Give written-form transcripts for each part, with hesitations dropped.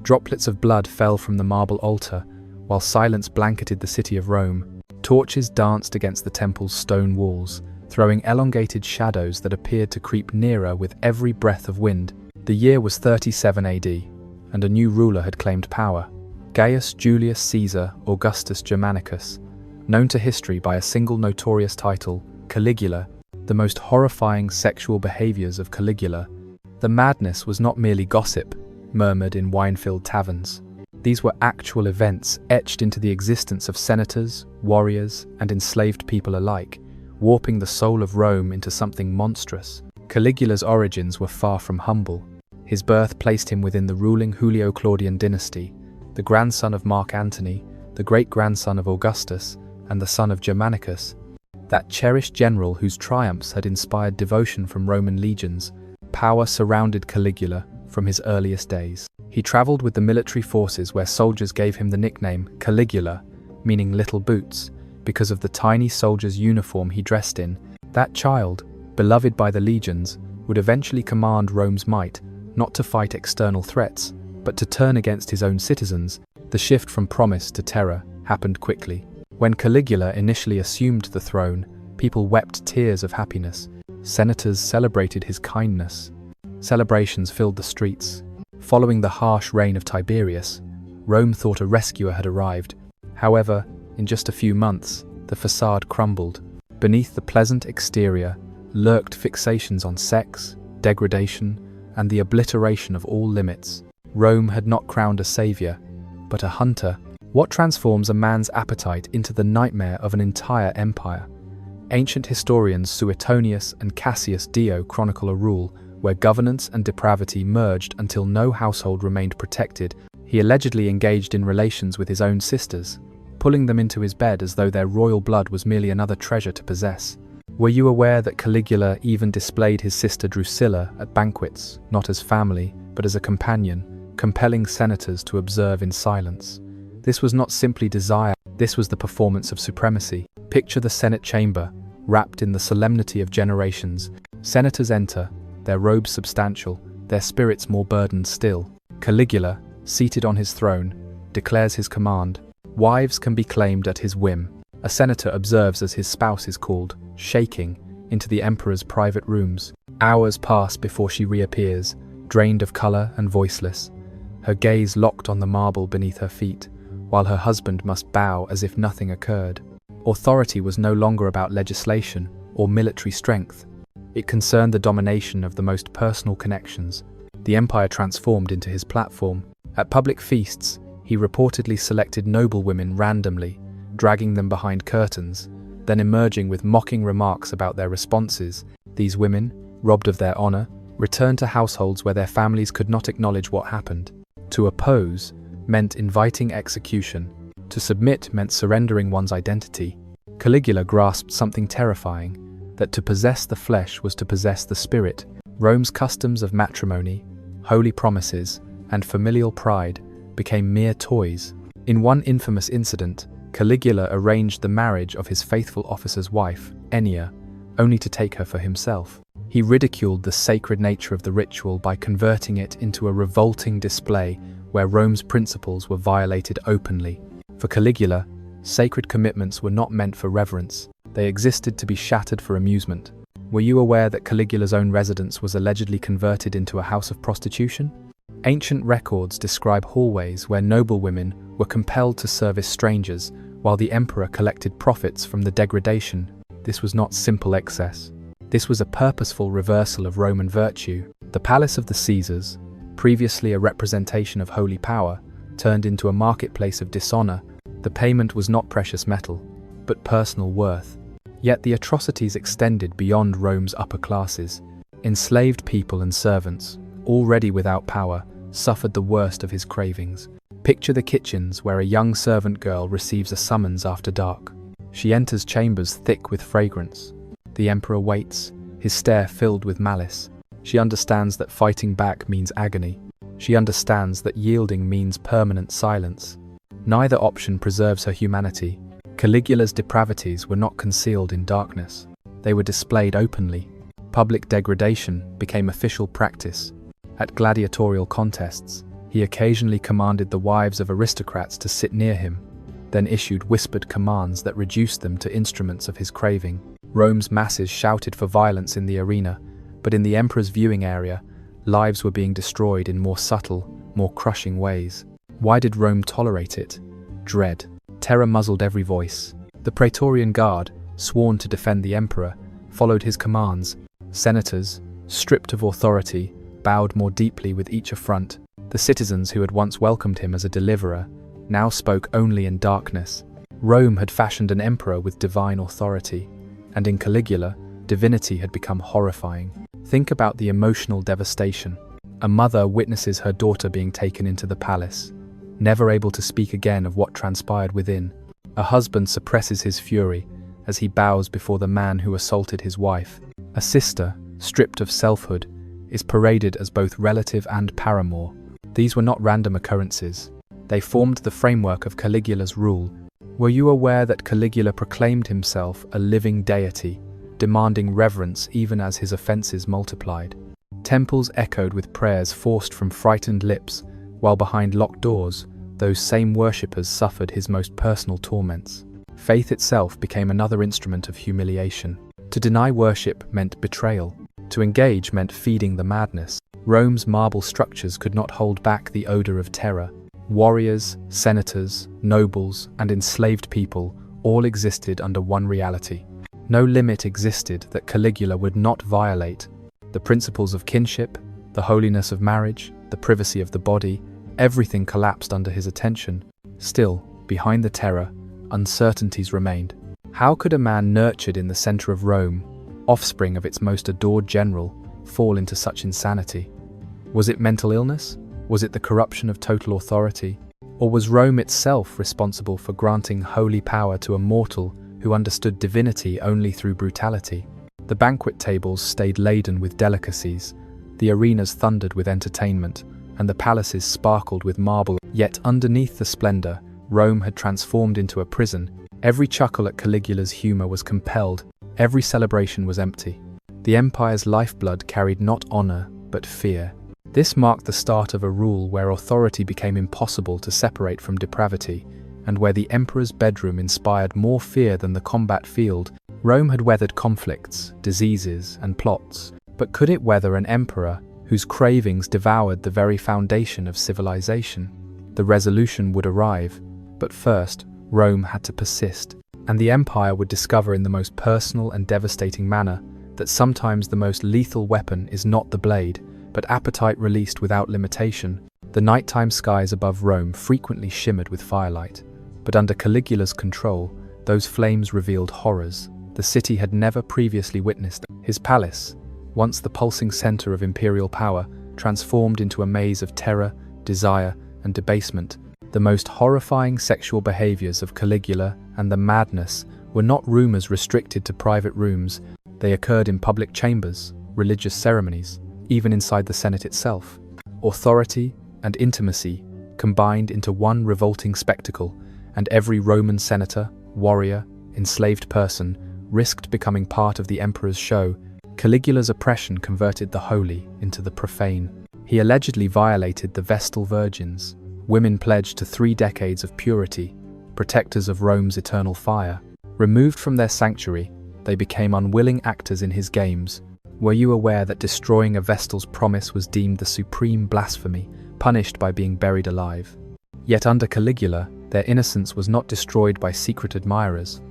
Droplets of blood fell from the marble altar, while silence blanketed the city of Rome. Torches danced against the temple's stone walls, throwing elongated shadows that appeared to creep nearer with every breath of wind. The year was 37 AD, and a new ruler had claimed power. Gaius Julius Caesar Augustus Germanicus, known to history by a single notorious title, Caligula. The most horrifying sexual behaviors of Caligula. The madness was not merely gossip, murmured in wine-filled taverns. These were actual events etched into the existence of senators, warriors, and enslaved people alike, warping the soul of Rome into something monstrous. Caligula's origins were far from humble. His birth placed him within the ruling Julio-Claudian dynasty, the grandson of Mark Antony, the great-grandson of Augustus, and the son of Germanicus, that cherished general whose triumphs had inspired devotion from Roman legions. Power surrounded Caligula from his earliest days. He traveled with the military forces where soldiers gave him the nickname Caligula, meaning little boots, because of the tiny soldier's uniform he dressed in. That child, beloved by the legions, would eventually command Rome's might, not to fight external threats, but to turn against his own citizens. The shift from promise to terror happened quickly. When Caligula initially assumed the throne, people wept tears of happiness. Senators celebrated his kindness. Celebrations filled the streets. Following the harsh reign of Tiberius, Rome thought a rescuer had arrived. However, in just a few months, the facade crumbled. Beneath the pleasant exterior lurked fixations on sex, degradation, and the obliteration of all limits. Rome had not crowned a savior, but a hunter. What transforms a man's appetite into the nightmare of an entire empire? Ancient historians Suetonius and Cassius Dio chronicle a rule where governance and depravity merged until no household remained protected. He allegedly engaged in relations with his own sisters, pulling them into his bed as though their royal blood was merely another treasure to possess. Were you aware that Caligula even displayed his sister Drusilla at banquets, not as family, but as a companion, compelling senators to observe in silence? This was not simply desire, this was the performance of supremacy. Picture the Senate chamber, wrapped in the solemnity of generations. Senators enter, their robes substantial, their spirits more burdened still. Caligula, seated on his throne, declares his command. Wives can be claimed at his whim. A senator observes as his spouse is called, shaking, into the emperor's private rooms. Hours pass before she reappears, drained of color and voiceless, her gaze locked on the marble beneath her feet, while her husband must bow as if nothing occurred. Authority was no longer about legislation or military strength. It concerned the domination of the most personal connections. The empire transformed into his platform. At public feasts, he reportedly selected noblewomen randomly, dragging them behind curtains, then emerging with mocking remarks about their responses. These women, robbed of their honor, returned to households where their families could not acknowledge what happened. To oppose meant inviting execution. To submit meant surrendering one's identity. Caligula grasped something terrifying, that to possess the flesh was to possess the spirit. Rome's customs of matrimony, holy promises, and familial pride became mere toys. In one infamous incident, Caligula arranged the marriage of his faithful officer's wife, Ennia, only to take her for himself. He ridiculed the sacred nature of the ritual by converting it into a revolting display where Rome's principles were violated openly. For Caligula, sacred commitments were not meant for reverence. They existed to be shattered for amusement. Were you aware that Caligula's own residence was allegedly converted into a house of prostitution? Ancient records describe hallways where noblewomen were compelled to service strangers, while the emperor collected profits from the degradation. This was not simple excess. This was a purposeful reversal of Roman virtue. The palace of the Caesars, previously a representation of holy power, turned into a marketplace of dishonor. The payment was not precious metal, but personal worth. Yet the atrocities extended beyond Rome's upper classes. Enslaved people and servants, already without power, suffered the worst of his cravings. Picture the kitchens where a young servant girl receives a summons after dark. She enters chambers thick with fragrance. The emperor waits, his stare filled with malice. She understands that fighting back means agony. She understands that yielding means permanent silence. Neither option preserves her humanity. Caligula's depravities were not concealed in darkness. They were displayed openly. Public degradation became official practice. At gladiatorial contests, He occasionally commanded the wives of aristocrats to sit near him, then issued whispered commands that reduced them to instruments of his craving. Rome's masses shouted for violence in the arena, but in the emperor's viewing area, lives were being destroyed in more subtle, more crushing ways. Why did Rome tolerate it? Dread. Terror muzzled every voice. The Praetorian Guard, sworn to defend the emperor, followed his commands. Senators, stripped of authority, bowed more deeply with each affront. The citizens who had once welcomed him as a deliverer now spoke only in darkness. Rome had fashioned an emperor with divine authority, and in Caligula, divinity had become horrifying. Think about the emotional devastation. A mother witnesses her daughter being taken into the palace, never able to speak again of what transpired within. A husband suppresses his fury as he bows before the man who assaulted his wife. A sister, stripped of selfhood, is paraded as both relative and paramour. These were not random occurrences. They formed the framework of Caligula's rule. Were you aware that Caligula proclaimed himself a living deity, demanding reverence even as his offenses multiplied? Temples echoed with prayers forced from frightened lips, while behind locked doors, those same worshippers suffered his most personal torments. Faith itself became another instrument of humiliation. To deny worship meant betrayal. To engage meant feeding the madness. Rome's marble structures could not hold back the odor of terror. Warriors, senators, nobles, and enslaved people all existed under one reality. No limit existed that Caligula would not violate. The principles of kinship, the holiness of marriage, the privacy of the body, everything collapsed under his attention. Still, behind the terror, uncertainties remained. How could a man nurtured in the center of Rome, offspring of its most adored general, fall into such insanity? Was it mental illness? Was it the corruption of total authority? Or was Rome itself responsible for granting holy power to a mortal who understood divinity only through brutality? The banquet tables stayed laden with delicacies, the arenas thundered with entertainment, and the palaces sparkled with marble. Yet underneath the splendor, Rome had transformed into a prison. Every chuckle at Caligula's humor was compelled, every celebration was empty. The empire's lifeblood carried not honor, but fear. This marked the start of a rule where authority became impossible to separate from depravity, and where the emperor's bedroom inspired more fear than the combat field. Rome had weathered conflicts, diseases, and plots, but could it weather an emperor whose cravings devoured the very foundation of civilization? The resolution would arrive, but first, Rome had to persist, and the empire would discover in the most personal and devastating manner that sometimes the most lethal weapon is not the blade, but appetite released without limitation. The nighttime skies above Rome frequently shimmered with firelight, but under Caligula's control, those flames revealed horrors the city had never previously witnessed. His palace, once the pulsing center of imperial power, transformed into a maze of terror, desire, and debasement. The most horrifying sexual behaviors of Caligula and the madness were not rumors restricted to private rooms. They occurred in public chambers, religious ceremonies, even inside the Senate itself. Authority and intimacy combined into one revolting spectacle, and every Roman senator, warrior, enslaved person risked becoming part of the emperor's show. Caligula's oppression converted the holy into the profane. He allegedly violated the Vestal Virgins, women pledged to 3 decades of purity, protectors of Rome's eternal fire. Removed from their sanctuary, they became unwilling actors in his games. Were you aware that destroying a Vestal's promise was deemed the supreme blasphemy, punished by being buried alive? Yet under Caligula, their innocence was not destroyed by secret admirers,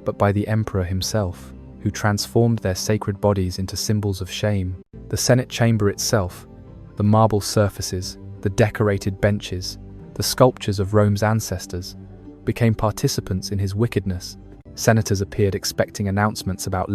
but by the emperor himself, who transformed their sacred bodies into symbols of shame. The Senate chamber itself, the marble surfaces, the decorated benches, the sculptures of Rome's ancestors, became participants in his wickedness. Senators appeared expecting announcements about